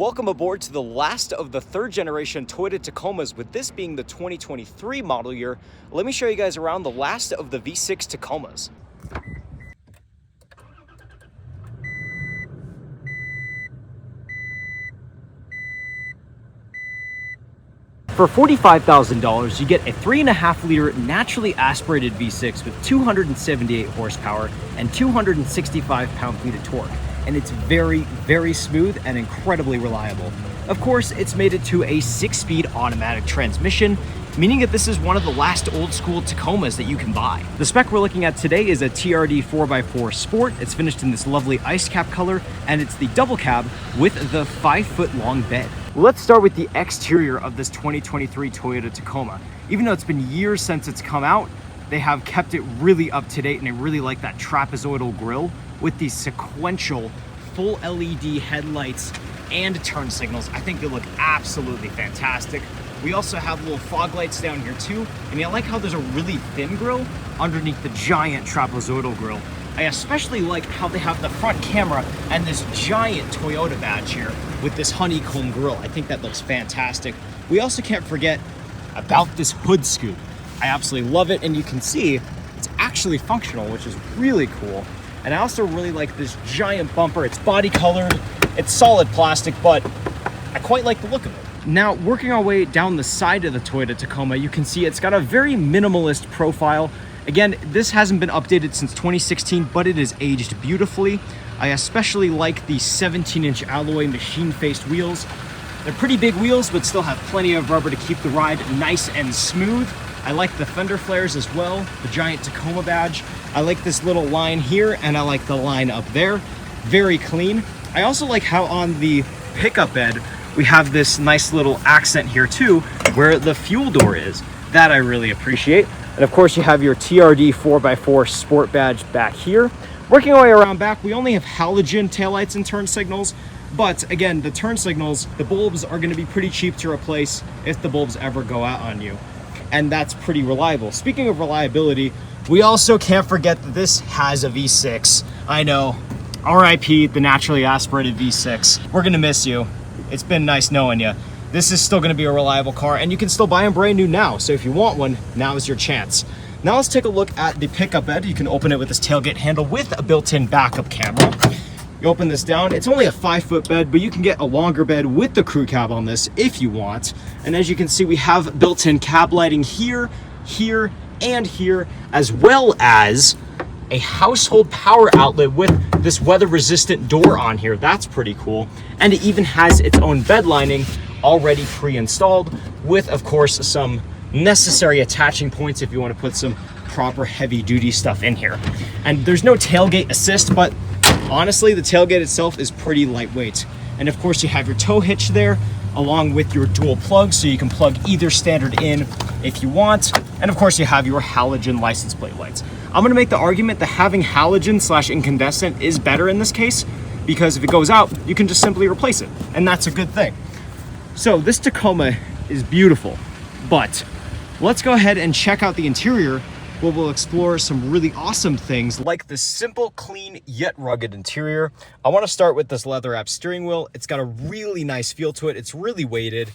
Welcome aboard to the last of the third generation Toyota Tacomas, with this being the 2023 model year. Let me show you guys around the last of the V6 Tacomas. For $45,000, you get a 3.5-liter naturally aspirated V6 with 278 horsepower and 265 pound-feet of torque. And it's very, very smooth and incredibly reliable. Of course, it's made it to a 6-speed automatic transmission, meaning that this is one of the last old-school Tacomas that you can buy. The spec we're looking at today is a TRD 4x4 Sport. It's finished in this lovely ice cap color, and it's the double cab with the 5-foot-long bed. Let's start with the exterior of this 2023 Toyota Tacoma. Even though it's been years since it's come out, they have kept it really up to date, and I really like that trapezoidal grille with these sequential full LED headlights and turn signals. I think they look absolutely fantastic. We also have little fog lights down here too, and I like how there's a really thin grille underneath the giant trapezoidal grille. I especially like how they have the front camera and this giant Toyota badge here with this honeycomb grille. I think that looks fantastic. We also can't forget about this hood scoop. I absolutely love it, and you can see it's actually functional, which is really cool. And I also really like this giant bumper. It's body colored, it's solid plastic, but I quite like the look of it. Now, working our way down the side of the Toyota Tacoma, you can see it's got a very minimalist profile. Again, this hasn't been updated since 2016, but it is aged beautifully. I especially like the 17-inch alloy machine-faced wheels. They're pretty big wheels, but still have plenty of rubber to keep the ride nice and smooth. I like the fender flares as well, the giant Tacoma badge. I like this little line here, and I like the line up there. Very clean. I also like how on the pickup bed, we have this nice little accent here too, where the fuel door is. That I really appreciate. And of course you have your TRD 4x4 Sport badge back here. Working our way around back, we only have halogen taillights and turn signals. But again, the turn signals, the bulbs are gonna be pretty cheap to replace if the bulbs ever go out on you. And that's pretty reliable. Speaking of reliability, we also can't forget that this has a V6. I know, RIP, the naturally aspirated V6. We're gonna miss you. It's been nice knowing you. This is still gonna be a reliable car, and you can still buy them brand new now. So if you want one, now is your chance. Now let's take a look at the pickup bed. You can open it with this tailgate handle with a built-in backup camera. You open this down, it's only a 5-foot bed, but you can get a longer bed with the crew cab on this if you want. And as you can see, we have built-in cab lighting here, here, and here, as well as a household power outlet with this weather-resistant door on here. That's pretty cool. And it even has its own bed lining already pre-installed with, of course, some necessary attaching points if you want to put some proper heavy-duty stuff in here. And there's no tailgate assist, but honestly, the tailgate itself is pretty lightweight. And of course, you have your tow hitch there, along with your dual plugs, so you can plug either standard in if you want. And of course, you have your halogen license plate lights. I'm gonna make the argument that having halogen/incandescent is better in this case, because if it goes out, you can just simply replace it, and that's a good thing. So this Tacoma is beautiful, but let's go ahead and check out the interior, where we'll explore some really awesome things like the simple, clean, yet rugged interior. I want to start with this leather-wrapped steering wheel. It's got a really nice feel to it. It's really weighted.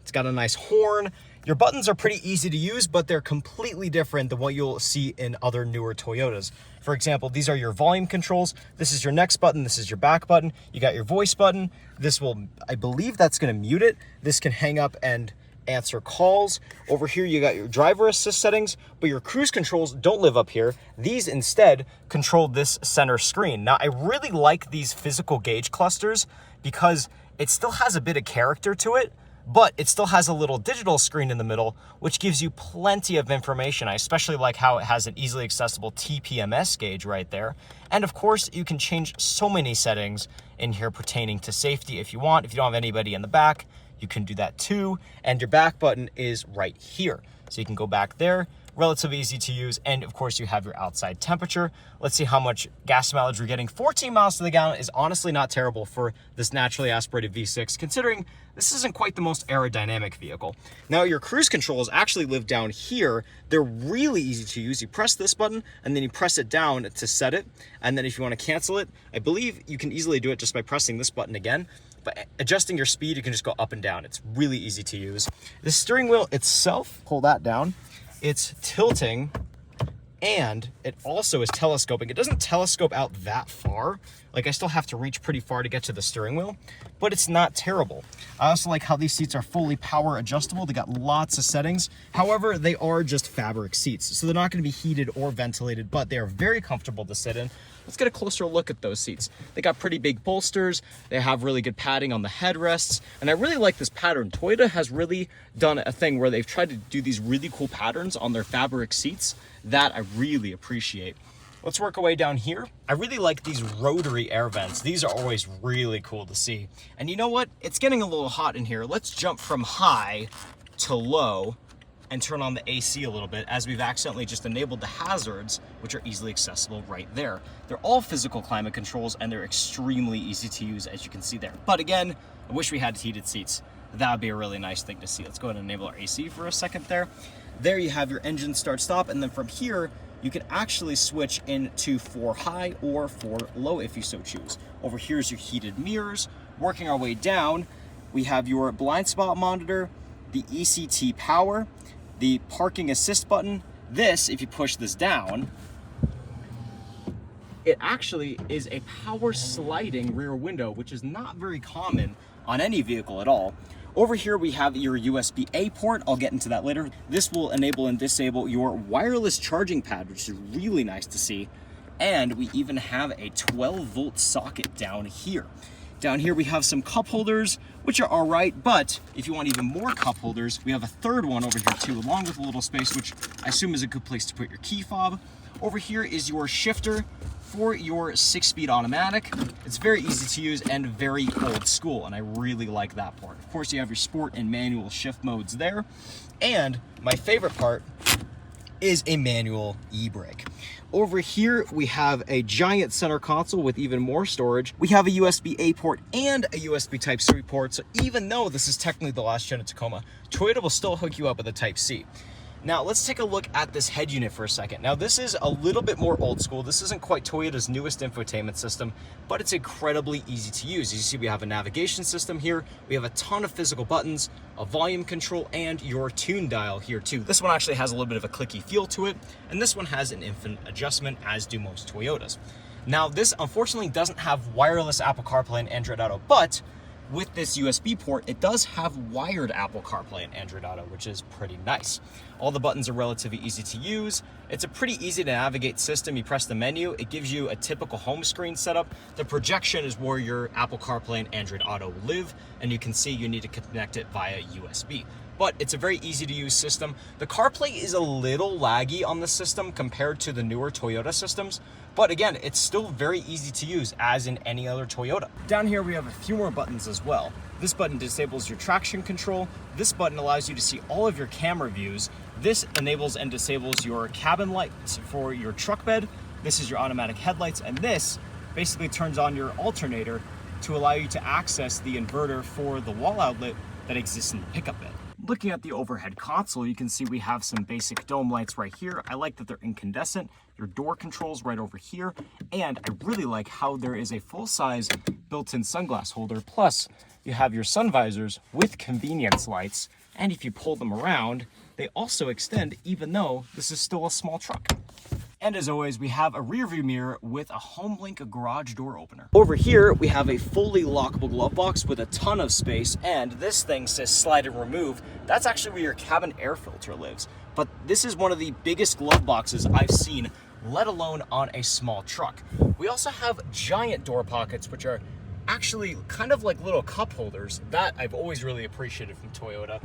It's got a nice horn. Your buttons are pretty easy to use, but they're completely different than what you'll see in other newer Toyotas. For example, these are your volume controls. This is your next button. This is your back button. You got your voice button. This will, I believe that's going to mute it. This can hang up and answer calls. Over here you got your driver assist settings, but your cruise controls don't live up here. These instead control this center screen. Now I really like these physical gauge clusters because it still has a bit of character to it, but it still has a little digital screen in the middle, which gives you plenty of information. I especially like how it has an easily accessible TPMS gauge right there. And of course, you can change so many settings in here pertaining to safety if you want. If you don't have anybody in the back, you can do that too. And your back button is right here. So you can go back there, relatively easy to use. And of course you have your outside temperature. Let's see how much gas mileage we're getting. 14 miles to the gallon is honestly not terrible for this naturally aspirated V6, considering this isn't quite the most aerodynamic vehicle. Now your cruise controls actually live down here. They're really easy to use. You press this button and then you press it down to set it. And then if you want to cancel it, I believe you can easily do it just by pressing this button again. But adjusting your speed, you can just go up and down. It's really easy to use. The steering wheel itself, pull that down, it's tilting, and it also is telescoping. It doesn't telescope out that far. Like, I still have to reach pretty far to get to the steering wheel, but it's not terrible. I also like how these seats are fully power adjustable. They got lots of settings. However, they are just fabric seats, so they're not going to be heated or ventilated, but they are very comfortable to sit in. Let's get a closer look at those seats. They got pretty big bolsters. They have really good padding on the headrests. And I really like this pattern. Toyota has really done a thing where they've tried to do these really cool patterns on their fabric seats that I really appreciate. Let's work our way down here. I really like these rotary air vents. These are always really cool to see. And you know what? It's getting a little hot in here. Let's jump from high to low and turn on the AC a little bit, as we've accidentally just enabled the hazards, which are easily accessible right there. They're all physical climate controls, and they're extremely easy to use, as you can see there. But again, I wish we had heated seats. That would be a really nice thing to see. Let's go ahead and enable our AC for a second there. There you have your engine start stop, and then from here, you can actually switch into for high or for low if you so choose. Over here is your heated mirrors. Working our way down, we have your blind spot monitor, the ECT power, the parking assist button. This, if you push this down, it actually is a power sliding rear window, which is not very common on any vehicle at all. Over here we have your USB-A port. I'll get into that later. This will enable and disable your wireless charging pad, which is really nice to see. And we even have a 12-volt socket down here. Down here we have some cup holders, which are all right, but if you want even more cup holders, we have a third one over here too, along with a little space, which I assume is a good place to put your key fob. Over here is your shifter for your 6-speed automatic. It's very easy to use and very old school, and I really like that part. Of course, you have your sport and manual shift modes there. And my favorite part is a manual e-brake. Over here, we have a giant center console with even more storage. We have a USB-A port and a USB Type-C port, so even though this is technically the last gen of Tacoma, Toyota will still hook you up with a Type-C. Now, let's take a look at this head unit for a second. Now, this is a little bit more old school. This isn't quite Toyota's newest infotainment system, but it's incredibly easy to use. As you see, we have a navigation system here. We have a ton of physical buttons, a volume control, and your tune dial here too. This one actually has a little bit of a clicky feel to it, and this one has an infinite adjustment, as do most Toyotas. Now, this unfortunately doesn't have wireless Apple CarPlay and Android Auto, but with this USB port, it does have wired Apple CarPlay and Android Auto, which is pretty nice. All the buttons are relatively easy to use. It's a pretty easy to navigate system. You press the menu, it gives you a typical home screen setup. The projection is where your Apple CarPlay and Android Auto live, and you can see you need to connect it via USB. But it's a very easy to use system. The CarPlay is a little laggy on the system compared to the newer Toyota systems, but again, it's still very easy to use as in any other Toyota. Down here we have a few more buttons as well. This button disables your traction control. This button allows you to see all of your camera views. This enables and disables your cabin lights for your truck bed. This is your automatic headlights, and this basically turns on your alternator to allow you to access the inverter for the wall outlet that exists in the pickup bed. Looking at the overhead console, you can see we have some basic dome lights right here. I like that they're incandescent. Your door controls right over here. And I really like how there is a full-size built-in sunglass holder. Plus, you have your sun visors with convenience lights. And if you pull them around, they also extend, even though this is still a small truck. And as always, we have a rear view mirror with a HomeLink garage door opener. Over here, we have a fully lockable glove box with a ton of space, and this thing says slide and remove. That's actually where your cabin air filter lives. But this is one of the biggest glove boxes I've seen, let alone on a small truck. We also have giant door pockets, which are actually kind of like little cup holders. That I've always really appreciated from Toyota.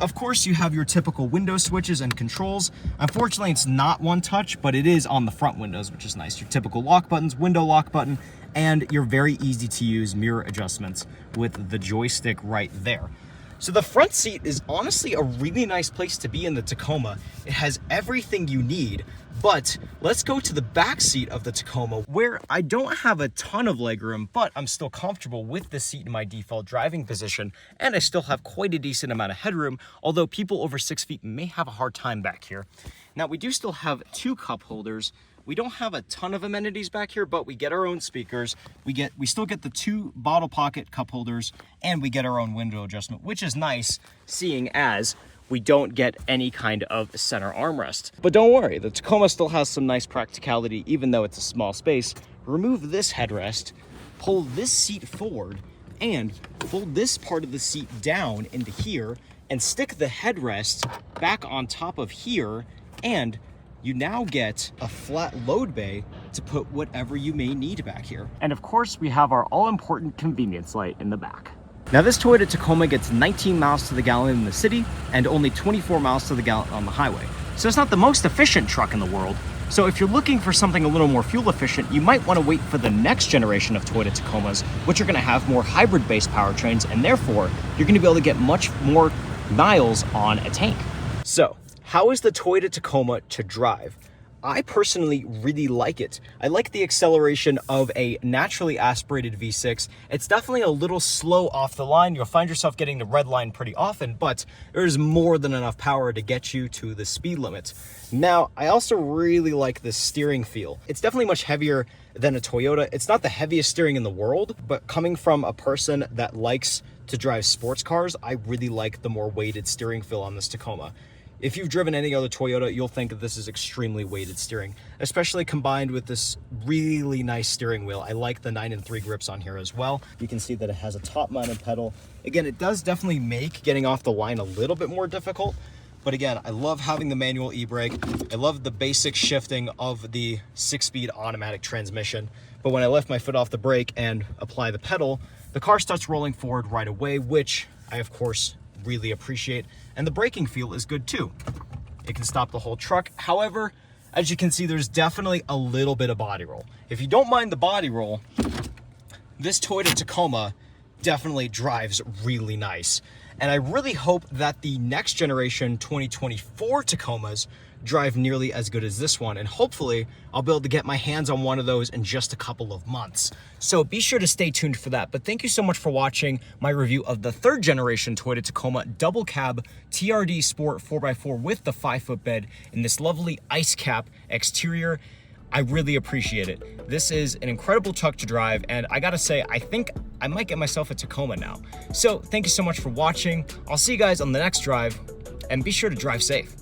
Of course, you have your typical window switches and controls. Unfortunately, it's not one touch, but it is on the front windows, which is nice. Your typical lock buttons, window lock button, and your very easy to use mirror adjustments with the joystick right there. So the front seat is honestly a really nice place to be in the Tacoma. It has everything you need, but let's go to the back seat of the Tacoma, where I don't have a ton of legroom, but I'm still comfortable with the seat in my default driving position, and I still have quite a decent amount of headroom, although people over 6 feet may have a hard time back here. Now, we do still have two cup holders. We don't have a ton of amenities back here, but we get our own speakers. We still get the 2 bottle pocket cup holders, and we get our own window adjustment, which is nice, seeing as we don't get any kind of center armrest. But don't worry, the Tacoma still has some nice practicality, even though it's a small space. Remove this headrest, pull this seat forward, and fold this part of the seat down into here, and stick the headrest back on top of here, and you now get a flat load bay to put whatever you may need back here. And of course, we have our all-important convenience light in the back. Now this Toyota Tacoma gets 19 miles to the gallon in the city and only 24 miles to the gallon on the highway. So it's not the most efficient truck in the world. So if you're looking for something a little more fuel efficient, you might want to wait for the next generation of Toyota Tacomas, which are going to have more hybrid-based powertrains, and therefore you're going to be able to get much more miles on a tank. So how is the Toyota Tacoma to drive? I personally really like it. I like the acceleration of a naturally aspirated V6. It's definitely a little slow off the line. You'll find yourself getting the red line pretty often, but there's more than enough power to get you to the speed limit. Now, I also really like the steering feel. It's definitely much heavier than a Toyota. It's not the heaviest steering in the world, but coming from a person that likes to drive sports cars, I really like the more weighted steering feel on this Tacoma. If you've driven any other Toyota, you'll think that this is extremely weighted steering, especially combined with this really nice steering wheel. I like the 9 and 3 grips on here as well. You can see that it has a top-mounted pedal. Again, it does definitely make getting off the line a little bit more difficult, but again, I love having the manual e-brake. I love the basic shifting of the 6-speed automatic transmission, but when I lift my foot off the brake and apply the pedal, the car starts rolling forward right away, which I, of course, really appreciate, and the braking feel is good too. It can stop the whole truck. However, as you can see, there's definitely a little bit of body roll. If you don't mind the body roll, this Toyota Tacoma definitely drives really nice. And I really hope that the next generation 2024 Tacomas drive nearly as good as this one, and hopefully I'll be able to get my hands on one of those in just a couple of months. So be sure to stay tuned for that. But thank you so much for watching my review of the 3rd generation Toyota Tacoma double cab TRD Sport 4x4 with the 5-foot bed in this lovely ice cap exterior. I really appreciate it. This is an incredible truck to drive, and I gotta say, I think I might get myself a Tacoma now. So thank you so much for watching. I'll see you guys on the next drive, and be sure to drive safe.